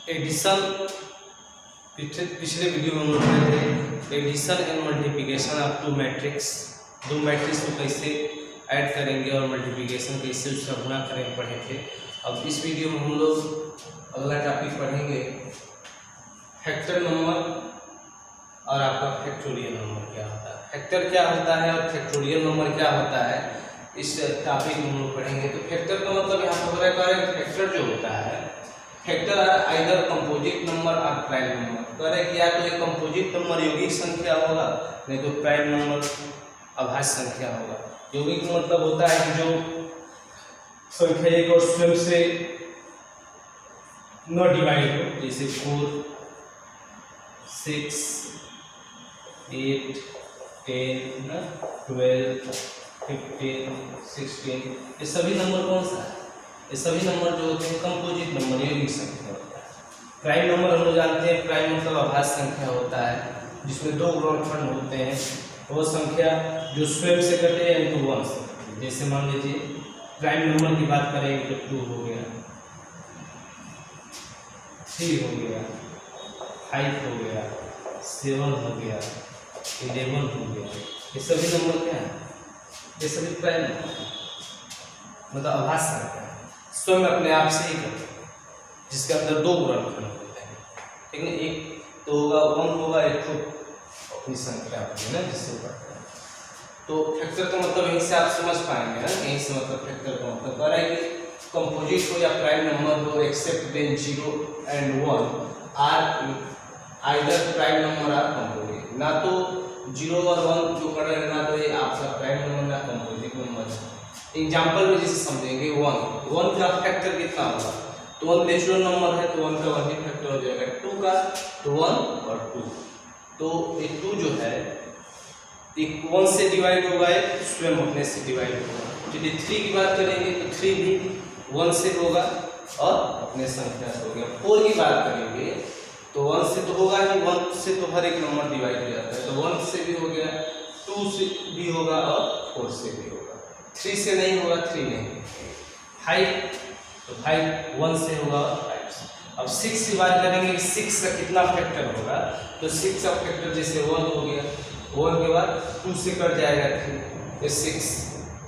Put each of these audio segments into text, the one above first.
Addition, पिछले video में हम लोग पढ़े थे addition and multiplication of two matrix. दो मैट्रिक्स को कैसे ऐड करेंगे और मल्टीप्लिकेशन कैसे उसका गुणा करेंगे पढ़े थे। अब इस वीडियो में हम लोग अगला टॉपिक पढ़ेंगे फैक्टर नंबर और आपका फैक्टोरियल नंबर क्या होता है। फैक्टर क्या होता है और फैक्टोरियल नंबर क्या होता है, इस टॉपिक में हम लोग पढ़ेंगे। तो फैक्टर का मतलब यहाँ पर हो रहा है फैक्टर जो होता है, factor are either composite number और प्राइम नंबर। कह रहे कि या तो एक कंपोजिट नंबर यौगिक संख्या होगा, नहीं तो प्राइम नंबर अभाज्य संख्या होगा। यौगिक मतलब होता है कि जो संख्या एक और स्वयं से न डिवाइड हो, जैसे 4, 6, 8, 10, 12, 15, 16, ये सभी नंबर कौन सा है? ये सभी नंबर जो होते हैं कंपोजिट नंबर यौगिक संख्या होता है। प्राइम नंबर हम लोग जानते हैं, प्राइम मतलब अभाज्य संख्या होता है जिसमें दो गुणनखंड होते हैं। वो संख्या जो स्वयं से कटे यानी तो 1 से कटे। जैसे मान लीजिए प्राइम नंबर की बात करेंगे तो 2 हो गया, 3 हो गया, 5 हो गया, 7 हो गया, 11 हो गया। ये सभी नंबर क्या है? ये सभी प्राइम नंबर मतलब अभाज्य संख्या स्वयं अपने आप से ही करते हैं, जिसके अंदर दो गुणनखंड होते हैं। ठीक है, एक तो होगा 1 होगा, एक खुद अपनी संख्या होती है ना जिससे बढ़ता है। तो फैक्टर का मतलब यहीं से आप समझ पाएंगे ना, यहीं से मतलब फैक्टर का मतलब कह रहा है कि कंपोजिट हो या प्राइम नंबर हो, except then 0 and 1 are either prime number or composite. ना तो 0 और 1 जो कर रहे हैं, ना तो ये आपका प्राइम नंबर ना कंपोजिट नंबर है। एग्जाम्पल में जैसे समझेंगे 1 का फैक्टर कितना होगा, तो 1 नेचुरल नंबर है तो 1 का 1 ही फैक्टर हो जाएगा। 2 का तो 1 और 2, तो ये 2 जो है एक 1 से डिवाइड होगा, एक स्वयं अपने से डिवाइड होगा। यदि 3 की बात करेंगे तो 3 भी 1 से होगा और अपने संख्या से हो गया। 4 की बात करेंगे तो 1 से तो होगा ही, 1 से तो हर एक नंबर डिवाइड हो जाता है, तो 1 से भी हो गया, 2 से भी होगा और 4 से भी होगा। 3 से नहीं होगा, 3 नहीं। 5 तो 5 1 से होगा और 5 से। अब 6 की बात करेंगे, 6 का कितना फैक्टर होगा, तो 6 का फैक्टर जैसे 1 हो गया, 1 के बाद 2 से कट जाएगा 3, तो 6,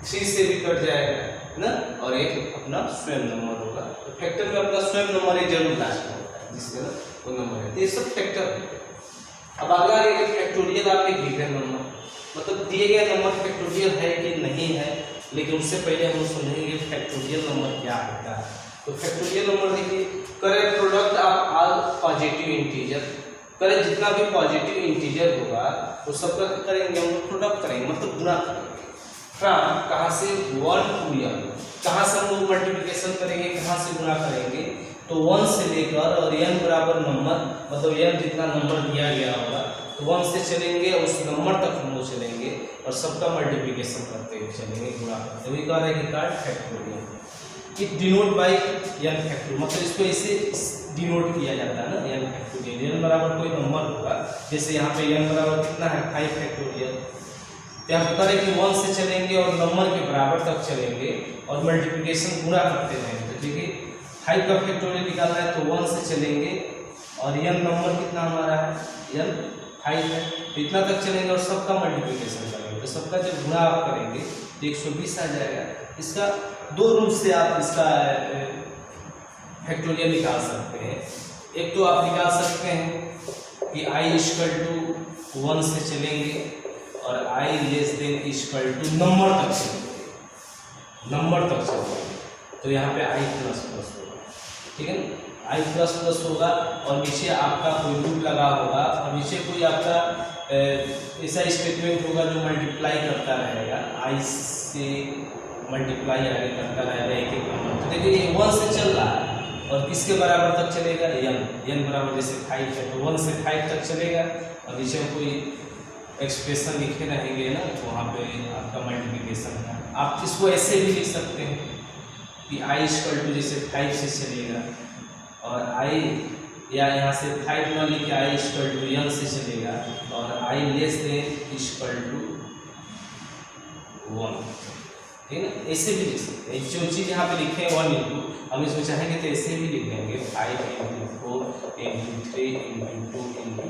3 से भी कट जाएगा ना, और एक अपना स्वयं नंबर होगा। तो फैक्टर में अपना स्वयं नंबर एक जरूर लास्ट में होता है, जिसका ना वो नंबर है। तो ये सब फैक्टर है। अब अगला एक फैक्टोरियल आप एक गिवन नंबर, मतलब दिए गए नंबर फैक्टोरियल है कि नहीं है, लेकिन उससे पहले हम समझेंगे फैक्टोरियल नंबर क्या होता है। तो फैक्टोरियल नंबर देखिए, करे product of all positive integer, करे जितना भी पॉजिटिव इंटीजर होगा वो सबका करेंगे हम लोग प्रोडक्ट करेंगे, मतलब गुणा करेंगे। फ्रॉम कहाँ से 1 to n, कहाँ से हम लोग मल्टीप्लिकेशन करेंगे, कहाँ से गुणा करेंगे, तो 1 से लेकर और n बराबर नंबर, मतलब n जितना नंबर दिया गया होगा तो 1 से चलेंगे उस नंबर तक हम लोग चलेंगे और सबका मल्टीप्लिकेशन करते हुए चलेंगे, गुणा करते हुए। कह रहे हैं कि card factorial it denote by n factorial, मतलब इसको ऐसे डिनोट किया जाता है ना, n फैक्टोरियल। n बराबर कोई नंबर होगा, जैसे यहाँ पे n बराबर कितना है 5 फैक्टोरियल, तो यहाँ पर करें कि 1 से चलेंगे और नंबर के बराबर तक चलेंगे और मल्टीप्लिकेशन गुणा करते रहेंगे। तो देखिए 5 का फैक्टोरियल निकालना है तो 1 से चलेंगे और n नंबर कितना हमारा है, n 5 है, तो इतना तक चलेंगे और सबका मल्टीप्लिकेशन करेंगे। तो सबका जब गुणा आप करेंगे तो 120 आ जाएगा। इसका दो रूप से आप इसका फैक्टोरियल निकाल सकते हैं। एक तो आप निकाल सकते हैं कि i = 1 से चलेंगे और i <= नंबर तक चलेंगे, नंबर तक चलेंगे, तो यहाँ पे i++ होगा। ठीक है, i++ होगा और नीचे आपका कोई रूट लगा होगा और नीचे कोई आपका ऐसा स्टेटमेंट होगा जो मल्टीप्लाई करता रहेगा, i से मल्टीप्लाई आगे करता रहेगा एक एक नंबर। तो देखिए ये 1 से चल रहा है और किसके बराबर तक चलेगा, n बराबर जैसे 5 है तो 1 से 5 तक चलेगा और नीचे कोई एक्सप्रेशन लिखे रहेंगे ना, तो वहाँ पे आपका मल्टीप्लिकेशन है। आप इसको ऐसे भी लिख सकते हैं कि i जैसे 5 से चलेगा और i, या यहाँ से 5 ना लिखे i n से चलेगा और i <= 1। ठीक है ना, ऐसे भी लिख सकते हैं। जो चीज़ यहाँ पे लिखे हैं 1 इंटू, हम इसमें चाहेंगे तो ऐसे भी लिख देंगे 5 इंटू 4 इंटू 3 इंटू 2 इंटू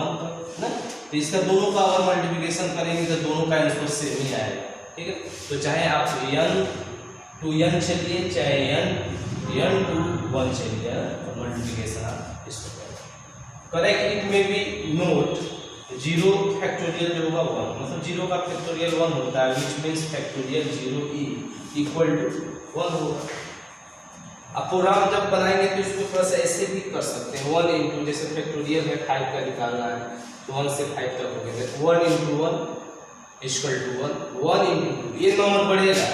1 ना। तो इसका दोनों का अगर मल्टीप्लिकेशन करेंगे तो दोनों का आंसर सेम ही आएगा। ठीक है, तो चाहे आप n टू n चलिए, चाहे n टू 1 चलिए, मल्टीप्लिकेशन आप इसको करें। करेक्ट इट में बी नोट 0 फैक्टोरियल जो होगा 1, मतलब 0 का फैक्टोरियल 1 होता है, which means factorial 0 equal to 1 होगा। अब प्रोग्राम जब बनाएंगे तो इसको थोड़ा सा ऐसे भी कर सकते हैं, 1 इंटू, जैसे फैक्टोरियल है 5 का निकालना है तो 1 से 5 तक हो गया, 1 इंटू 1 इक्वल टू 1 इंटू 2, ये नंबर बढ़ेगा,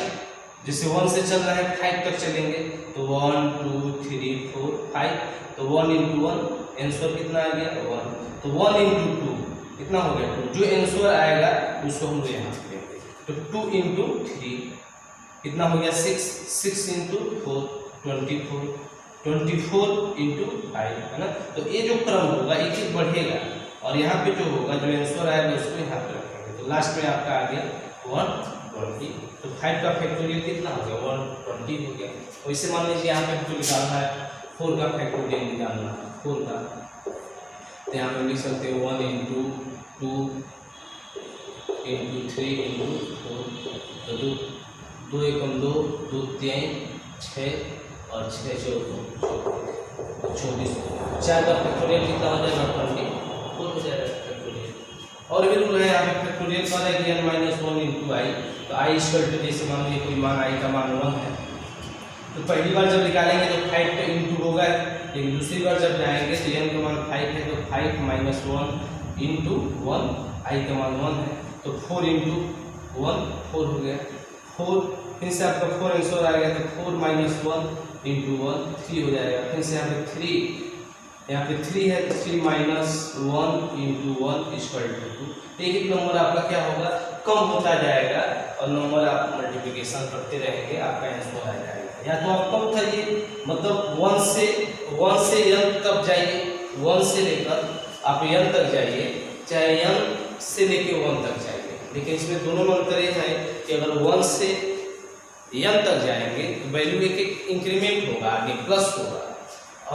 जैसे 1 से चल रहा है 5 तक चलेंगे तो 1 2 3 4 5, तो 1 इंटू 1 आंसर कितना आ गया 1, तो 1 इंटू 2 कितना हो गया 2, जो आंसर आएगा उसको हम यहाँ लेंगे, तो 2 इंटू 3 कितना हो गया 6, 6 इंटू 4 24, 24 इंटू 5 है ना। तो ये जो क्रम होगा एक एक बढ़ेगा और यहाँ पे जो होगा जो आंसर आएगा उसको यहाँ पे रखेंगे, तो लास्ट में आपका आ गया 120, तो 5 का फैक्टोरियल कितना हो गया 120 हो गया। वैसे मान लीजिए यहाँ पे जो निकालना है 4 का फैक्टोरियल निकालना है 4 का, तो यहाँ पे लिख सकते हैं 1 इंटू 2 इंटू 3 इंटू 4, तो 2 एकम 2 2 3 6 और 6 24, 4 का फैक्टोरियल कितना हो जाएगा 24 हो जाएगा फैक्टोरियल। और भी रूल है यहाँ पे फैक्टोरियल का है कि n माइनस 1 इंटू आई, तो आई इक्वल टू, जैसे मान लीजिए कोई मान आई का मान 1 है, तो पहली बार जब निकालेंगे तो 5 का इंटू होगा, लेकिन दूसरी बार जब जाएंगे तो n का मान 5 है तो 5 माइनस 1 इंटू 1, आई का मान 1 है तो 4 इंटू 1 4 हो गया, 4 फिर से आपका 4 आंसर आएगा तो 4 माइनस 1 इंटू 1 3 हो जाएगा, फिर से यहाँ पे 3, यहाँ पे 3 है तो 3 माइनस 1 इंटू 1 इक्वल टू 2, एक एक नंबर आपका क्या होगा कम होता जाएगा और नंबर आप मल्टीप्लिकेशन करते रहेंगे, आपका आंसर आ जाएगा। या तो आप कम करिए, मतलब 1 से n तक जाइए, 1 से लेकर आप n तक जाइए, चाहे n से लेके 1 तक जाइए, लेकिन इसमें दोनों में अंतर ये है कि अगर 1 से n तक जाएंगे तो वैल्यू एक एक इंक्रीमेंट होगा, आगे प्लस होगा,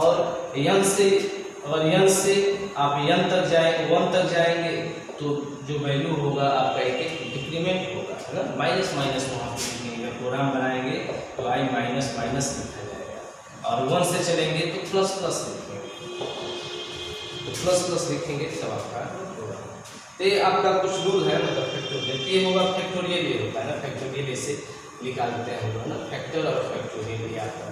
और n से आप n तक जाएंगे 1 तक जाएंगे तो जो वैल्यू होगा आपका एक एक डिक्रीमेंट होगा, है ना, माइनस माइनस वहाँ पे लिखेंगे, प्रोग्राम बनाएंगे तो आई माइनस माइनस लिखा जाएगा, और 1 से चलेंगे तो प्लस प्लस लिखेंगे, तो प्लस प्लस लिखेंगे तब आपका प्रोग्राम। तो ये आपका कुछ रूल है, मतलब फैक्टोरियल ये होगा, फैक्टोरियल ये होता है ना, फैक्टोरियल ऐसे निकालते हैं हम लोग ना, फैक्टर और फैक्टोरियल ये आता है।